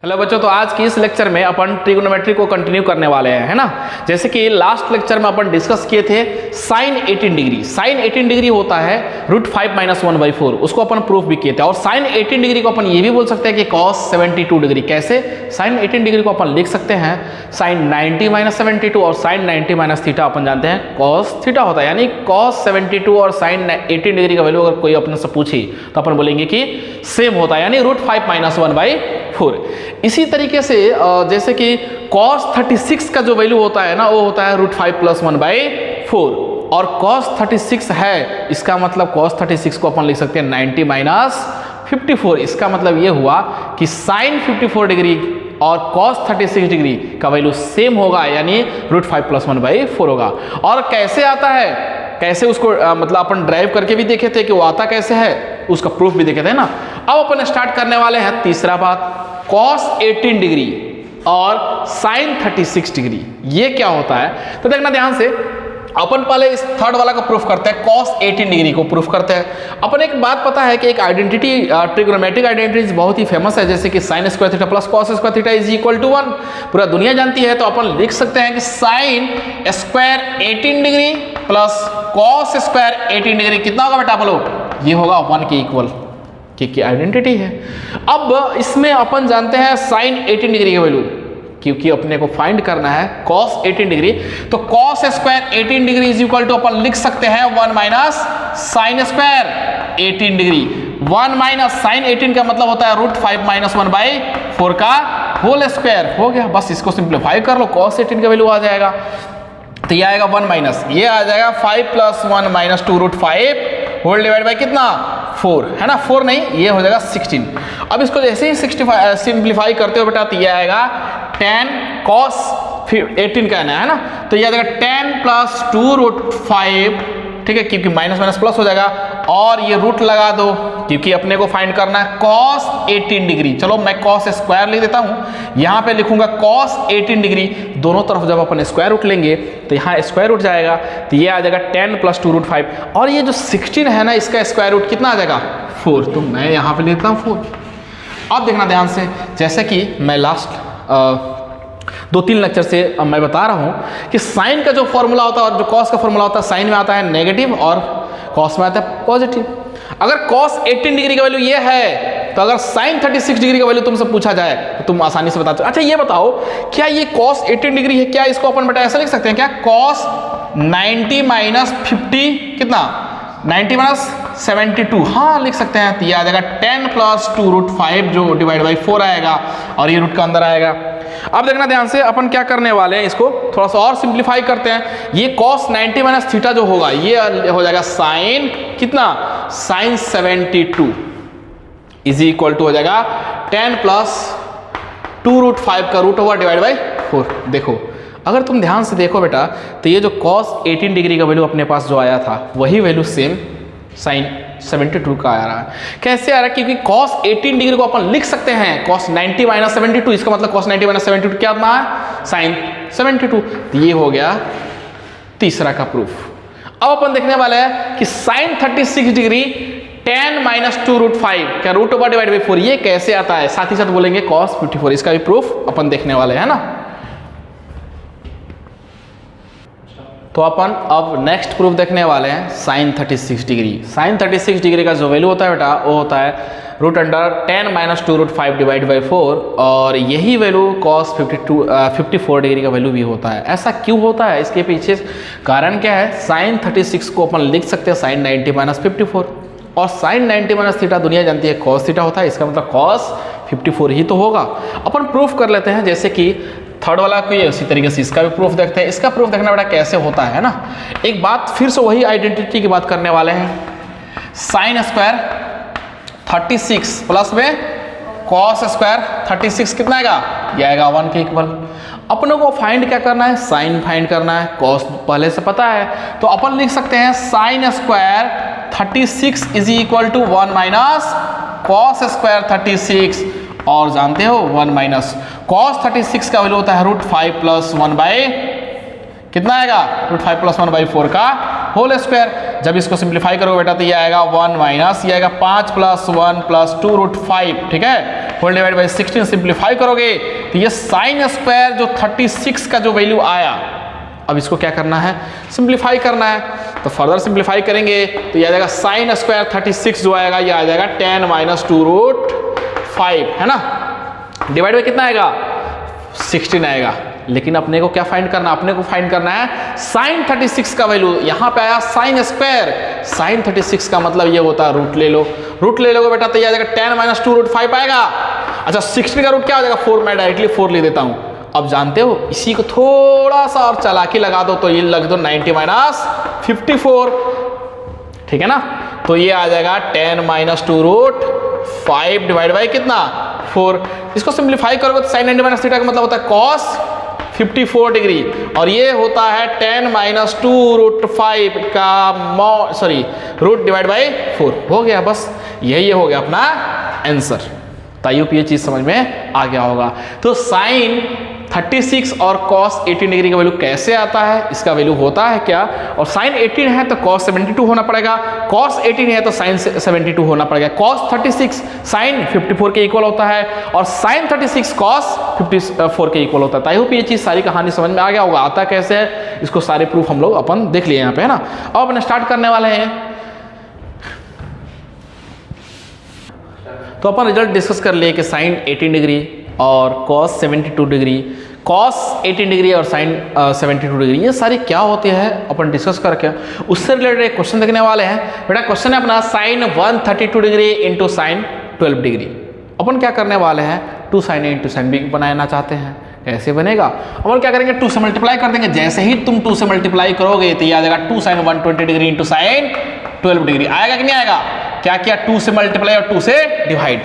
Hello बच्चों, तो आज की इस लेक्चर में अपन ट्रिग्नोमेट्री को कंटिन्यू करने वाले हैं, है ना। जैसे कि लास्ट लेक्चर में अपन डिस्कस किए थे साइन 18 डिग्री। साइन 18 डिग्री होता है √5 - 1/4, उसको अपन प्रूफ भी किए थे। और साइन 18 डिग्री को अपन ये भी बोल सकते हैं कि cos 72 डिग्री। कैसे? साइन 18 डिग्री को अपन लिख सकते हैं साइन 90 - 72 और साइन 90 - थीटा अपन जानते हैं cos थीटा होता है। यानी cos 72 और साइन 18 डिग्री का वैल्यू अगर कोई अपने से पूछे तो अपन बोलेंगे कि सेम होता है, यानी √5 - 1/4। इसी तरीके से जैसे कि cos 36 का जो वैल्यू होता है ना, वो होता है √5 + 1/4। और cos 36 है, इसका मतलब cos 36 को अपन लिख सकते हैं 90 - 54। इसका मतलब ये हुआ कि sin 54 डिग्री और cos 36 डिग्री का वैल्यू सेम होगा, यानी √5 + 1/4 होगा। और कैसे आता है, कैसे उसको मतलब अपन ड्राइव करके भी देखे थे कि वो आता कैसे है, उसका प्रूफ भी देखे थे ना। अब अपन स्टार्ट करने वाले हैं तीसरा बात, cos 18 डिग्री और sin 36 डिग्री। ये क्या होता है तो देखना ध्यान से। अपन पहले इस थर्ड वाला को प्रूफ करते हैं, cos 18 डिग्री को प्रूफ करते हैं। अपन एक बात पता है कि एक आइडेंटिटी, ट्रिग्नोमेट्रिक आइडेंटिटी बहुत ही फेमस है, जैसे कि sin square theta plus cos square theta is equal to 1। पूरा दुनिया जानती है। तो अपन लिख सकते हैं कि sin square 18 degree plus cos square 18 degree कितना होगा बेटा, बोलो? ये होगा 1 के इक्वल, की आइडेंटिटी है। अब इसमें अपन जानते हैं sin 18 डिग्री की वैल्यू, क्योंकि अपने को फाइंड करना है cos 18 डिग्री। तो cos square 18 degree is equal to अपन लिख सकते हैं 1 - sin स्क्वायर 18 डिग्री। 1 - sin 18 का मतलब होता है √5 - 1/4 का होल स्क्वायर। हो गया, बस इसको सिंप्लीफाई कर लो, cos 18 का वैल्यू आ जाएगा। तो ये आएगा 1 ये आ जाएगा 5 + 1 - 2 √5 होल डिवाइड बाई कितना 4, है ना। 4 नहीं, ये हो जाएगा 16। अब इसको जैसे ही 65 सिंप्लीफाई करते हो बेटा, तो ये आएगा 10 cos 18 का है ना। तो ये आ जाएगा 10 + 2 √5, ठीक है, क्योंकि माइनस प्लस हो जाएगा। और ये रूट लगा दो, क्योंकि अपने को फाइंड करना है cos 18 डिग्री। चलो मैं cos स्क्वायर लिख देता हूं, यहां पे लिखूंगा cos 18 डिग्री। दोनों तरफ जब अपन स्क्वायर रूट लेंगे तो यहाँ स्क्वायर रूट जाएगा, तो ये आ जाएगा 10 + 2 √5। और ये जो 16 है ना, इसका स्क्वायर रूट कितना आ जाएगा 4। तो मैं यहाँ पे लेता हूँ 4। अब देखना ध्यान से, जैसे कि मैं लास्ट 2-3 लेक्चर से मैं बता रहा हूं कि साइन का जो फॉर्मूला होता है और जो कॉस का फॉर्मूला होता है, साइन में आता है नेगेटिव और कॉस में आता है पॉजिटिव। अगर cos 18 डिग्री का वैल्यू ये है, तो अगर sin 36 डिग्री का वैल्यू तुमसे पूछा जाए तो तुम आसानी से बता। अच्छा ये बताओ, क्या ये cos 18 डिग्री है? क्या इसको अपन बेटा ऐसा लिख सकते हैं क्या, cos 90 - 50 कितना 90 - 72? हाँ लिख सकते हैं। तो ये आ जाएगा 10 + 2 √5 जो डिवाइड बाई 4 आएगा, और ये रूट का अंदर आएगा। अब देखना ध्यान से, अपन क्या करने वाले हैं, इसको थोड़ा सा और सिंप्लीफाई करते हैं। ये cos 90 - थीटा जो होगा, ये हो जाएगा sin कितना sin 72 इज इक्वल टू हो जाएगा 10 + 2 √5 का रूट ओवर डिवाइड बाई 4। देखो, अगर तुम ध्यान से देखो बेटा, तो ये जो cos 18 डिग्री का वैल्यू अपने पास जो आया था, वही वैल्यू सेम sin 72 का आ रहा है। कैसे आ रहा है? क्योंकि cos 18 डिग्री को अपन लिख सकते हैं cos 90 - 72। इसका मतलब cos 90 - 72 क्या आता है sin 72। तो ये हो गया तीसरा का प्रूफ। अब अपन देखने वाले हैं कि sin 36 डिग्री 10 - 2 √5 का रूट ओवर डिवाइड बाई 4 ये कैसे आता है। साथ ही साथ बोलेंगे cos 54, इसका भी प्रूफ अपन देखने वाले हैं ना। तो अपन अब नेक्स्ट प्रूफ देखने वाले हैं sin 36 डिग्री। sin 36 डिग्री का जो वैल्यू होता है बेटा, वो होता है √10 - 2 √5 डिवाइड बाई 4। और यही वैल्यू cos 54 डिग्री का वैल्यू भी होता है। ऐसा क्यों होता है, इसके पीछे कारण क्या है? sin 36 को अपन लिख सकते हैं sin 90 - 54, और sin 90 - थीटा दुनिया जानती है cos थीटा होता है। इसका मतलब cos 54 ही तो होगा। अपन प्रूफ कर लेते हैं, जैसे कि थर्ड वाला को, ये उसी तरीके से इसका भी प्रूफ देखते हैं। इसका प्रूफ देखना बेटा कैसे होता है ना। एक बात फिर से वही आइडेंटिटी की बात करने वाले हैं। sin स्क्वायर 36 प्लस में cos स्क्वायर 36 कितना आएगा? ये आएगा 1 के इक्वल। अपनों को फाइंड क्या करना है? साइन फाइंड करना है। cos पहले से पता है, तो अपन लिख सकते हैं sin square 36 is equal to 1 - cos square 36। और जानते हो 1 - cos 36 का वैल्यू होता है √5 + 1 कितना आएगा √5 + 1/4 का होल स्क्वायर। जब इसको सिंप्लीफाई करोगे बेटा, तो ये आएगा 1 - ये आएगा 5 + 1 + 2 √5, ठीक है। होल डिवाइड बाई 16 सिंप्लीफाई करोगे तो ये साइन स्क्वायर जो 36 का जो वैल्यू आया, अब इसको क्या करना है, सिंप्लीफाई करना है। तो फर्दर सिंप्लीफाई करेंगे तो ये आ जाएगा साइन स्क्वायर 36 जो आएगा ये आ जाएगा 10 माइनस 2√5 है ना, डिवाइड बाई कितना आएगा 16 आएगा। लेकिन अपने को क्या फाइंड करना, अपने को फाइंड करना है साइन 36 का वैल्यू। यहाँ पे आया साइन स्क्वायर, साइन 36 का मतलब ये होता है रूट ले लो, रूट ले लोगे बेटा तो ये आ जाएगा 10 माइनस 2√5 आएगा। अच्छा 16 का रूट क्या हो जाएगा 4, मैं डायरेक्टली 4 ले देता हूँ। अब जानते हो इसी को थोड़ा सा और चालाकी लगा दो तो ये लग दो 90 माइनस 54, ठीक है ना। तो ये आ जाएगा 10 माइनस 2√5 डिवाइड बाई कितना 4। इसको सिंप्लीफाई करोगे तो साइन 90 माइनस थीटा का मतलब होता है कॉस 54 डिग्री, और ये होता है 10 माइनस 2√5 का रूट डिवाइड बाई 4 हो गया। बस यही हो गया अपना आंसर। ताइयों ये चीज समझ में आ गया होगा। तो साइन 36 और कॉस 18 डिग्री का वैल्यू कैसे आता है, इसका वैल्यू होता है क्या, और साइन 18 है तो कॉस 72 होना पड़ेगा, कॉस 18 है तो साइन 72 होना पड़ेगा। कॉस 36 साइन 54 के इक्वल होता है और साइन 36 कॉस 54 के इक्वल होता है। आई होप ये चीज सारी कहानी समझ में आ गया होगा। आता कैसे है इसको सारे प्रूफ हम लोग अपन देख लिए यहाँ पे है ना। अब अपन स्टार्ट करने वाले हैं, तो अपन रिजल्ट डिस्कस कर लिए कि साइन 18 डिग्री और कॉस 72 डिग्री, कॉस 18 डिग्री और साइन 72 डिग्री ये सारी क्या होती है अपन डिस्कस करके उससे रिलेटेड एक क्वेश्चन देखने वाले हैं। बेटा क्वेश्चन है अपना sine 132 degree into sine 12 degree. अपन क्या करने वाले हैं 2 sine A into sine B बनाना चाहते हैं। कैसे बनेगा, अपन क्या करेंगे 2 से मल्टीप्लाई कर देंगे। जैसे ही तुम 2 से मल्टीप्लाई करोगे तो ये आ जाएगा 2 sine 120 degree into sine 12 degree. आएगा कि नहीं आएगा, क्या किया 2 से मल्टीप्लाई और 2 से डिवाइड।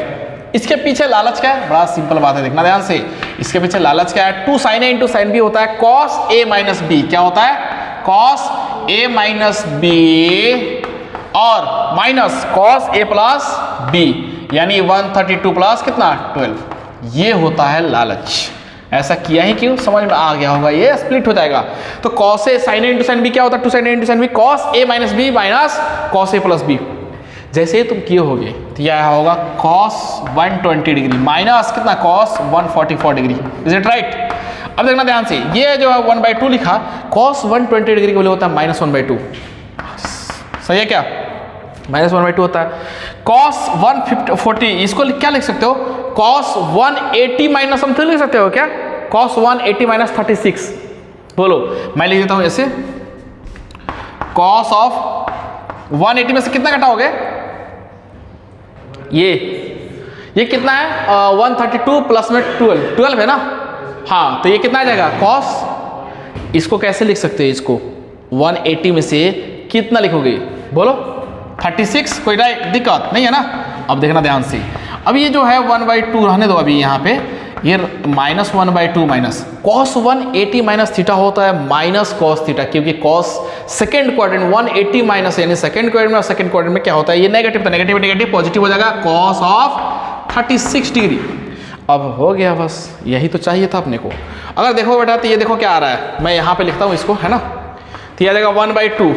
इसके पीछे लालच क्या है, बड़ा सिंपल बात है, देखना ध्यान से। इसके पीछे लालच क्या है, 2 sine A into sine B होता है कॉस ए माइनस बी। क्या होता है कॉस ए माइनस बी और minus cos A plus B, यानी 132 प्लस कितना 12। ये होता है लालच। ऐसा किया ही क्यों, समझ में आ गया होगा, ये स्प्लिट हो जाएगा। तो cos A sign A into sine B क्या होता है 2 sine A into sine B cos A minus B minus cos A plus B. जैसे ही तुम किए होगे तो यह होगा cos 120 डिग्री माइनस कितना cos 144 degree. Is it right. अब देखना ध्यान से, ये जो है 1/2 लिखा, cos 120 डिग्री का वैल्यू होता है -1/2। सही है क्या, -1/2 होता है। cos 140 इसको क्या लिख सकते हो cos 180 माइनस हम लिख सकते हो क्या, cos 180 माइनस 36। बोलो मैं लिख देता हूं ऐसे, cos ऑफ 180 में से कितना घटाओगे, ये कितना है 132 प्लस में 12 है ना। हाँ तो ये कितना आ जाएगा cos, इसको कैसे लिख सकते हैं, इसको 180 में से कितना लिखोगे बोलो 36, कोई दिक्कत नहीं है ना। अब देखना ध्यान से, अब ये जो है 1/2 रहने दो अभी यहाँ पे, ये -1/2 माइनस cos 180 माइनस थीटा होता है माइनस cos थीटा, क्योंकि cos सेकेंड क्वाड्रेंट 180 माइनस यानी सेकेंड क्वाड्रेंट और सेकेंड क्वाड्रेंट में क्या होता है ये नेगेटिव, तो नेगेटिव नेगेटिव पॉजिटिव हो जाएगा cos ऑफ 36 डिग्री। अब हो गया, बस यही तो चाहिए था अपने को। अगर देखो बेटा तो ये देखो क्या आ रहा है, मैं यहाँ पे लिखता हूँ इसको है ना, तो ये आ जाएगा 1/2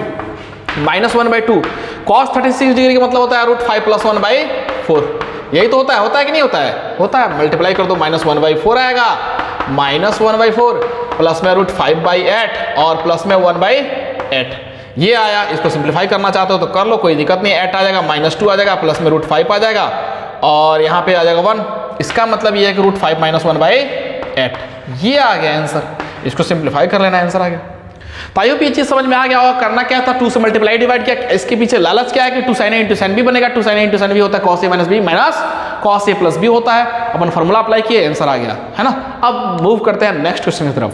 -1/2 cos 36 डिग्री का मतलब होता है √5 + 1/4। यही तो होता है कि नहीं होता है, होता है। मल्टीप्लाई कर दो -1/4 आएगा, -1/4 प्लस में √5/8 और प्लस में 1/8 ये आया। इसको सिंप्लीफाई करना चाहते हो तो कर लो, कोई दिक्कत नहीं। 8 आ जाएगा, -2 आ जाएगा, प्लस में √5 आ जाएगा और यहाँ पे आ जाएगा 1। इसका मतलब ये है कि √5 - 1/8 ये आ गया आंसर। इसको सिंप्लीफाई कर लेना, आंसर आ गया। ताइयों ये चीज समझ में आ गया होगा। करना क्या था 2 से मल्टीप्लाई डिवाइड किया। इसके पीछे लालच क्या है कि 2 sin a into sine B बनेगा। 2 sin a into sine B होता है cos a minus B minus cos a plus B होता है। अपन फॉर्मूला अप्लाई किए, आंसर आ गया है ना। अब मूव करते हैं नेक्स्ट क्वेश्चन की तरफ।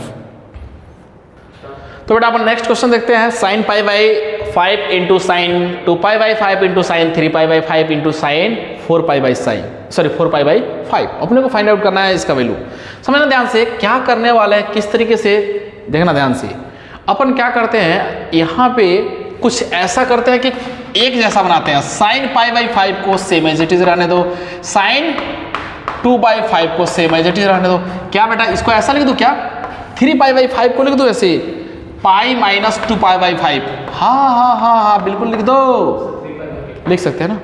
तो बेटा अपन नेक्स्ट क्वेश्चन देखते हैं। sin π/5 into sine 2π/5 into sine 3π/5 into sine 4π/5 अपने को फाइंड आउट करना है इसका वैल्यू। समझना ध्यान से क्या करने वाला है, किस तरीके से देखना ध्यान से। अपन क्या करते हैं यहाँ पे कुछ ऐसा करते हैं कि एक जैसा बनाते हैं। sin π/5 को सेम एज इट इज रहने दो, sin 2/5 को सेम एज इट इज रहने दो। क्या बेटा इसको ऐसा लिख दो, क्या 3π/5 को लिख दो ऐसे पाई माइनस 2π/5। हाँ बिल्कुल लिख दो, लिख सकते हैं ना।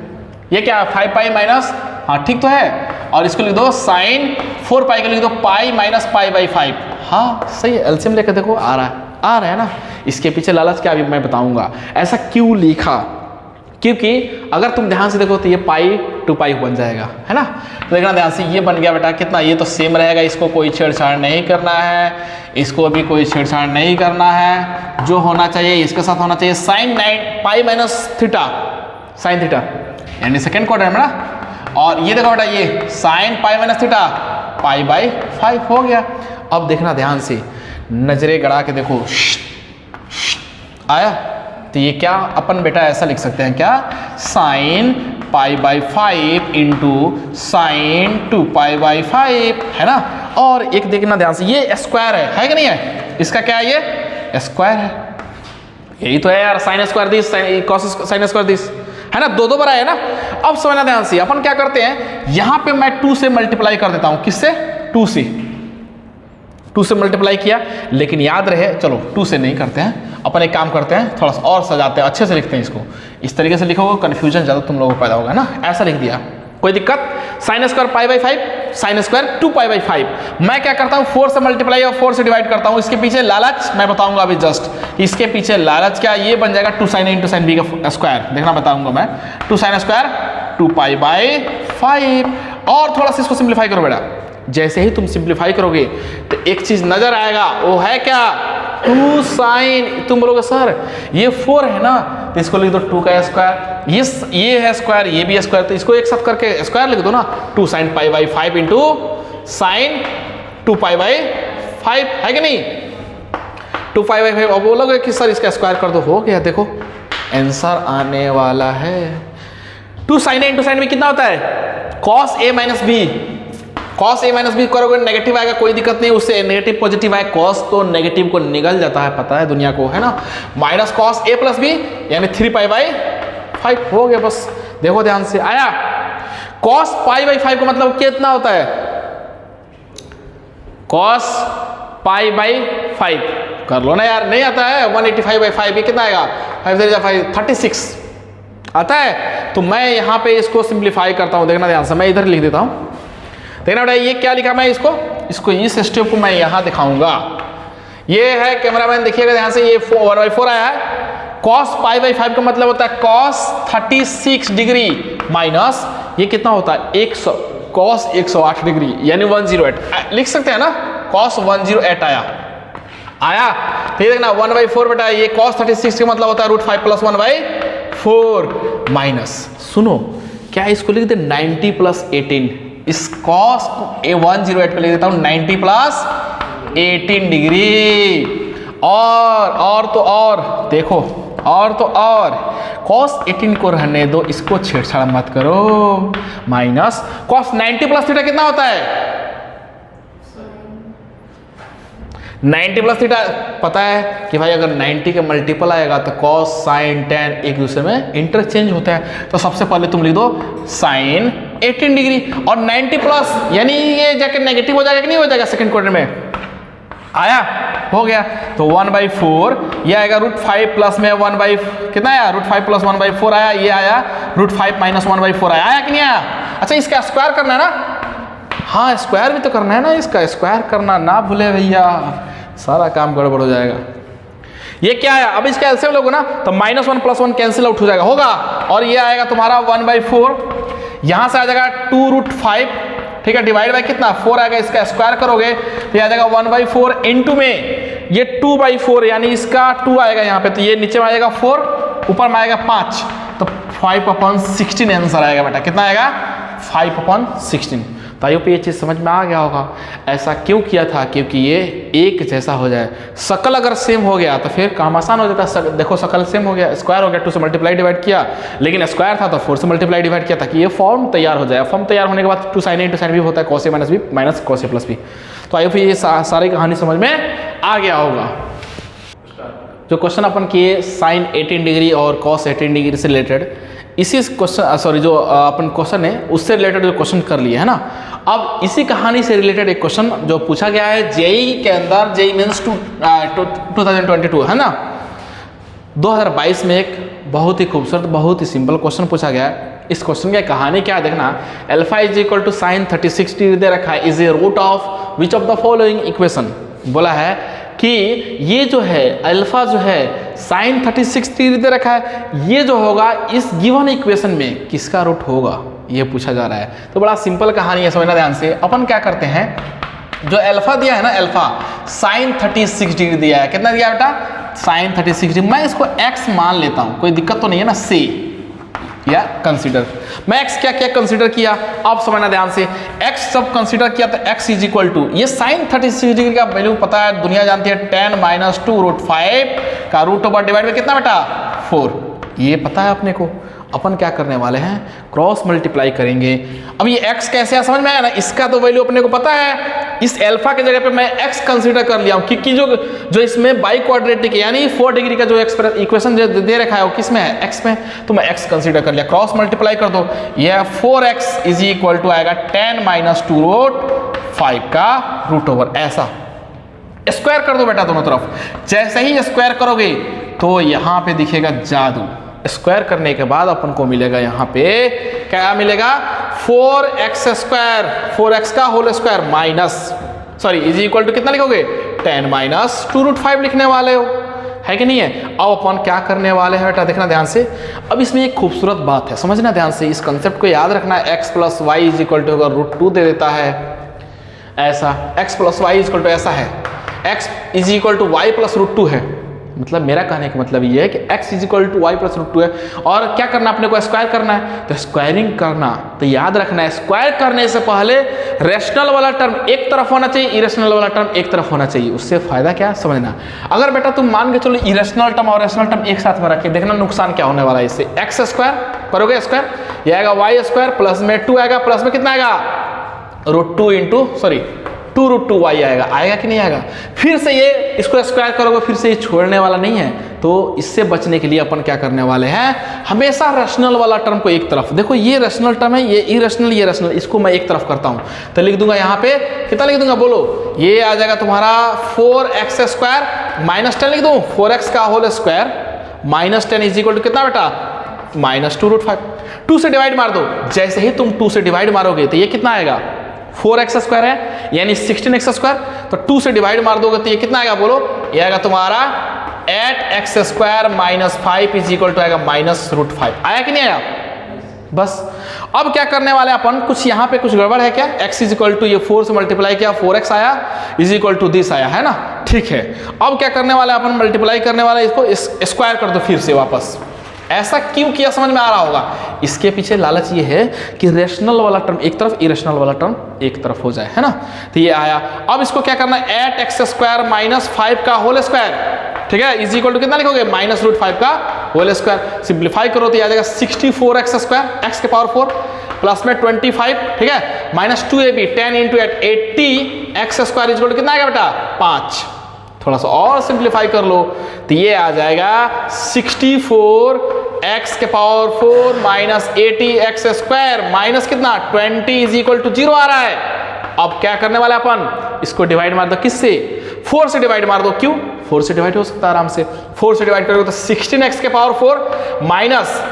ये क्या 5π माइनस, हाँ ठीक तो है। और इसको लिख दो साइन 4 पाई को लिख दो पाई माइनस पाई बाई 5। हाँ सही है, एलसीएम लेकर देखो आ रहा है ना। इसके पीछे लालच क्या अभी मैं बताऊंगा। ऐसा क्यों लिखा, क्योंकि अगर तुम ध्यान से देखो तो ये पाई 2 पाई बन जाएगा, है ना। तो देखना ध्यान से, ये बन गया बेटा कितना, ये तो सेम रहेगा, इसको कोई छेड़छाड़ नहीं करना है, इसको भी कोई छेड़छाड़ नहीं करना है। जो होना चाहिए इसके साथ होना चाहिए sine 9 pi minus theta, sine theta यानी सेकेंड क्वाड्रेंट में ना। और ये देखो बेटा ये sine pi minus theta pi by 5 हो गया। अब देखना ध्यान से, नजरे गड़ा के देखो, आया। तो ये क्या अपन बेटा ऐसा लिख सकते हैं क्या, sine pi by 5 into sine 2 pi by 5, है ना। और एक देखना ध्यान से, ये स्क्वायर है कि नहीं है, इसका क्या है, ये स्क्वायर है। यही तो है यार, sine square this cos sine square this, है ना, दो बार आया ना। अब समझना ध्यान से, अपन क्या करते हैं, यहां पे मैं 2 से मल्टीप्लाई कर देता हूं, किससे, 2 से मल्टीप्लाई किया। लेकिन याद रहे, चलो 2 से नहीं करते हैं, अपन एक काम करते हैं, थोड़ा सा और सजाते हैं, अच्छे से लिखते हैं इसको। इस तरीके से लिखोगे कन्फ्यूजन ज़्यादा तुम लोगों को पैदा होगा ना। ऐसा लिख दिया, कोई दिक्कत, sine square pi by 5 sine square 2 pi by 5। मैं क्या करता हूँ, 4 से मल्टीप्लाई और 4 से डिवाइड करता हूँ। इसके पीछे लालच मैं बताऊंगा अभी जस्ट, इसके पीछे लालच क्या, ये बन जाएगा 2 साइन इंटू साइन बी का स्क्वायर, देखना बताऊंगा मैं। 2 साइन स्क्वायर 2 पाई बाई 5। और थोड़ा सा इसको सिंप्लीफाई करो बेटा, जैसे ही तुम सिंप्लीफाई करोगे तो एक चीज नजर आएगा, वो है क्या, 2 साइन, तुम बोलोगे सर ये 4 है ना, तो इसको लिख दो 2 का स्क्वायर, ये है स्क्वायर, ये भी स्क्वायर, तो इसको एक साथ करके स्क्वायर लिख दो ना, 2 sine pi by 5 into sine 2 pi by 5, है कि नहीं, 2 पाई बाई 5। अब बोलोगे कि सर इसका स्क्वायर कर दो, हो गया, देखो आंसर आने वाला है। 2 साइन इंटू साइन में कितना होता है, cos A minus B, cos A minus B करोगे नेगेटिव आएगा, कोई दिक्कत नहीं, उससे नेगेटिव पॉजिटिव आए, कॉस तो नेगेटिव को निगल जाता है, पता है दुनिया को, है ना। Minus cos A plus B यानी 3 पाई बाई 5 हो गया, बस देखो ध्यान से आया। कॉस पाई बाई 5 का मतलब कितना होता है, कॉस पाई बाई 5 कर लो ना यार, नहीं आता है, 185 बाई 5 ये कितना आएगा, 5 36 आता है। तो मैं यहाँ पे इसको सिंप्लीफाई करता हूँ, देखना ध्यान से, मैं इधर लिख देता हूँ, देखना बेटा ये क्या लिखा मैं इसको इस स्टेप को मैं यहाँ दिखाऊंगा। ये है कैमरामैन देखिएगा ध्यान से, ये 1/4 आया है। कॉस पाई बाई 5 का मतलब होता है कॉस 36 डिग्री माइनस ये कितना होता है 100, कॉस 108 डिग्री यानी 108 लिख सकते हैं ना, कॉस 108 आया। तो ये देखना 1/4 बेटा, ये कॉस 36 का मतलब होता है √5 + 1/4 माइनस, सुनो क्या इसको लिख दे 90 + 18, इस कॉस को 108 पे ले देता हूं 90 + 18 डिग्री। और तो और देखो, और तो और कॉस 18 को रहने दो, इसको छेड़छाड़ मत करो, माइनस कॉस 90 + थीटा कितना होता है 90 + थीटा, पता है कि भाई अगर 90 के मल्टीपल आएगा तो कॉस साइन टेन एक दूसरे में इंटरचेंज होता है। तो सबसे पहले तुम लिख दो साइन 18 डिग्री और 90 प्लस यानी ये जाके नेगेटिव हो जाएगा कि नहीं हो जाएगा, सेकंड क्वार्टर में आया, हो गया। तो 1/4 ये आएगा √5 प्लस में 1 कितना आया, √5 + 1/4 आया, ये आया √5 - 1/4 आया कि नहीं आया। अच्छा इसका स्क्वायर करना है ना, हाँ स्क्वायर भी तो करना है ना, इसका स्क्वायर करना ना भूले भैया, सारा काम गड़बड़ हो जाएगा। ये क्या है, अब इसका एलसीएम लोगे ना तो -1 + 1 कैंसिल आउट हो जाएगा, होगा। और ये आएगा तुम्हारा 1/4, यहां से आ जाएगा 2√5, ठीक है, डिवाइड बाय कितना 4 आएगा, इसका स्क्वायर करोगे तो आ जाएगा 1/4 इनटू में ये 2/4 यानी इसका 2 आएगा यहाँ पे, तो ये नीचे में आएगा 4, ऊपर में आएगा 5, तो 5/16 आंसर आएगा बेटा, कितना आएगा 5/16। तो आई होप ये चीज़ समझ में आ गया होगा। ऐसा क्यों किया था, क्योंकि ये एक जैसा हो जाए, शकल अगर सेम हो गया तो फिर काम आसान हो जाता। देखो शकल सेम हो गया, स्क्वायर हो गया, 2 से मल्टीप्लाई डिवाइड किया, लेकिन स्क्वायर था तो 4 से मल्टीप्लाई डिवाइड किया, ताकि ये फॉर्म तैयार हो जाए। फॉर्म तैयार होने के बाद 2 sin A × sin B होता है cos A - B minus cos A + B। तो आई होप ये सारी कहानी समझ में आ गया होगा। जो क्वेश्चन अपन किए साइन 18 डिग्री और cos 18 डिग्री से रिलेटेड, इसी क्वेश्चन सॉरी जो अपन क्वेश्चन है उससे रिलेटेड जो क्वेश्चन कर लिए है ना। अब इसी कहानी से रिलेटेड एक क्वेश्चन जो पूछा गया है जेईई के अंदर, जेईई मेंस 2022 है ना, 2022 में एक बहुत ही खूबसूरत बहुत ही सिंपल क्वेश्चन पूछा गया है। इस क्वेश्चन की कहानी क्या है देखना, alpha is equal to sine 36 degree दे रखा है, is a root of which of the following equation. बोला है कि ये जो है अल्फा जो है साइन 36 डिग्री दे रखा है, ये जो होगा इस गिवन इक्वेशन में किसका रूट होगा, ये पूछा जा रहा है। तो बड़ा सिंपल कहानी है, समझना ध्यान से। अपन क्या करते हैं, जो अल्फा दिया है ना, अल्फा साइन 36 डिग्री दिया है, कितना दिया बेटा, साइन 36 डिग्री, मैं इसको x मान लेता हूं, कोई दिक्कत तो नहीं है ना, से या कंसीडर, मैं x क्या क्या कंसीडर किया, आप समझना ध्यान से। x जब कंसीडर किया तो x इज इक्वल टू, ये साइन 36 डिग्री का वैल्यू पता है, दुनिया जानती है, 10 - 2 √5 का रूट ओवर डिवाइड में कितना बेटा 4, ये पता है अपने को। अपन क्या करने वाले हैं, क्रॉस मल्टीप्लाई करेंगे। अब ये x कैसे है समझ में आया ना, इसका तो वैल्यू अपने को पता है, इस अल्फा के जगह पे मैं x कंसीडर कर लिया हूं, क्योंकि जो इसमें बाई क्वाड्रेटिक यानी 4 डिग्री का जो इक्वेशन दे रखा है वो किस में है, x में, तो मैं x कंसीडर कर लिया। क्रॉस मल्टीप्लाई कर दो, यह 4x इज इक्वल टू आएगा 10 - 2 √5 का रूट ओवर, ऐसा स्क्वायर कर दो बेटा दोनों तरफ। जैसे ही स्क्वायर करोगे तो यहां पे दिखेगा जादू, स्क्वायर करने के बाद अपन को मिलेगा यहाँ पे क्या मिलेगा, 4x² 4x का whole square minus, sorry is equal to कितना लिखोगे, 10 - 2 √5 लिखने वाले हो, है कि नहीं है। अब अपन क्या करने वाले हैं बेटा, देखना ध्यान से। अब इसमें एक खूबसूरत बात है, समझना ध्यान से, इस कंसेप्ट को याद रखना। x + y is equal to अगर √2 दे देता है, ऐसा x + y is equal to ऐसा है, x is equal to y + √2 है, मतलब मेरा कहने का मतलब ये है कि x is equal to y + √2 है, और क्या करना अपने को, स्क्वायर करना है। तो स्क्वायरिंग करना तो याद रखना है, स्क्वायर करने से पहले रेशनल वाला टर्म एक तरफ होना चाहिए, इरेशनल वाला टर्म एक तरफ होना चाहिए। उससे फायदा क्या समझना, अगर बेटा तुम मान के चलो इरेशनल टर्म और रेशनल टर्म एक साथ में रखे, देखना नुकसान क्या होने वाला है इससे। x² करोगे स्क्वायर, ये आएगा y² प्लस में 2 आएगा, प्लस में कितना आएगा √2 √2y आएगा कि नहीं आएगा। फिर से ये इसको स्क्वायर करोगे, फिर से ये छोड़ने वाला नहीं है। तो इससे बचने के लिए अपन क्या करने वाले हैं, हमेशा रैशनल वाला टर्म को एक तरफ, देखो ये रैशनल टर्म है, ये इरेशनल, ये रैशनल, इसको मैं एक तरफ करता हूं, तो लिख दूंगा यहाँ पे कितना लिख दूंगा बोलो, ये आ जाएगा तुम्हारा 4x² माइनस 10 लिख दूं, 4x का whole square minus 10 is equal to कितना बेटा -2 √5। 2 से डिवाइड मार दो, जैसे ही तुम 2 से डिवाइड मारोगे तो ये कितना आएगा 4x² है यानी 16x², तो 2 से डिवाइड मार दोगे तो ये कितना आएगा बोलो, ये आएगा तुम्हारा 8x² - 5 इज इक्वल टू आएगा -√5, आया कि नहीं आया। बस अब क्या करने वाले अपन, कुछ यहाँ पे कुछ गड़बड़ है क्या, x इज इक्वल टू ये 4 से मल्टीप्लाई किया 4x आया इज इक्वल टू दिस आया है ना, ठीक है। अब क्या करने वाले अपन, मल्टीप्लाई करने वाले इसको स्क्वायर कर दो फिर से वापस। ऐसा क्यों किया समझ में आ रहा होगा, इसके पीछे लालच ये है कि रेशनल वाला टर्म एक तरफ, इरेशनल वाला टर्म एक तरफ हो जाए, है ना। तो ये आया, अब इसको क्या करना है, 8x² - 5 का होल स्क्वायर, ठीक है, इज इक्वल टू कितना लिखोगे -√5 का होल स्क्वायर। सिंप्लीफाई करो तो आ जाएगा 64x², x के पावर 4 प्लस में 25, ठीक है, -2ab 10 × 8 80x² is equal to कितना आएगा बेटा 5। थोड़ा सा और सिंप्लीफाई कर लो तो ये आ जाएगा 64x के पावर 4 -80x² माइनस कितना 20 इज इक्वल टू 0 आ रहा है। अब क्या करने वाले अपन, इसको डिवाइड मार दो, किससे, 4 से डिवाइड मार दो, क्यों 4 से डिवाइड हो सकता है आराम से, 4 से डिवाइड करोगे तो 16x के पावर 4 माइनस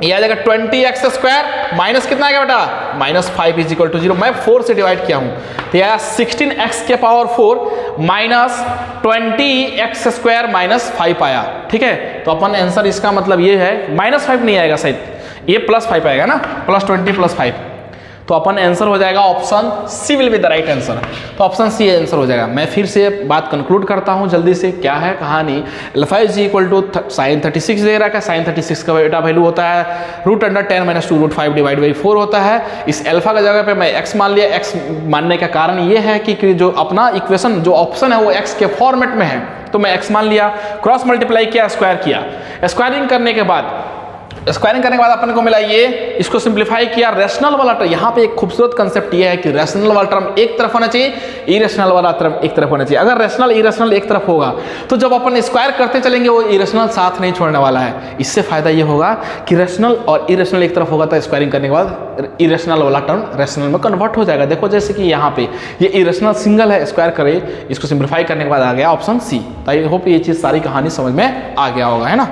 ये आ जाएगा 20x² माइनस कितना आएगा बेटा -5 इज इक्वल टू 0। मैं 4 से डिवाइड किया हूं तो यह 16x के पावर 4 माइनस 20x² -5 आया, ठीक है। तो अपन आंसर इसका मतलब ये है -5 नहीं आएगा शायद, ये +5 आएगा ना, +20 + 5, तो अपन आंसर हो जाएगा option C will be the right answer. तो ऑप्शन सी आंसर हो जाएगा। मैं फिर से बात कंक्लूड करता हूं जल्दी से, क्या है कहानी, alpha is equal to sine 36 दे रखा है, साइन 36 का बेटा वैल्यू होता है √10 - 2 √5 डिवाइड बाई 4 होता है। इस अल्फा का जगह पे मैं x मान लिया, x मानने का कारण ये है कि जो अपना इक्वेशन जो ऑप्शन है वो x के फॉर्मेट में है, तो मैं x मान लिया, क्रॉस मल्टीप्लाई किया, स्क्वायर किया, स्क्वायरिंग करने के बाद अपन को मिला ये, इसको सिंप्लीफाई किया, रैशनल वाला टर्म, यहाँ पे एक खूबसूरत कंसेप्ट ये है कि रैशनल वाला टर्म एक तरफ होना चाहिए, इरेशनल वाला टर्म एक तरफ होना चाहिए। अगर रैशनल इरेशनल एक तरफ होगा तो जब अपन स्क्वायर करते चलेंगे वो इरेशनल साथ नहीं छोड़ने वाला है। इससे फायदा ये होगा कि रैशनल और इरेशनल एक तरफ होगा तो स्क्वायरिंग करने के बाद इरेशनल वाला टर्म रैशनल में कन्वर्ट हो जाएगा। देखो जैसे कि यहाँ पे ये इरेशनल सिंगल है, स्क्वायर करे, इसको सिंप्लीफाई करने के बाद आ गया ऑप्शन सी। तो आई होप ये चीज़ सारी कहानी समझ में आ गया होगा, है ना।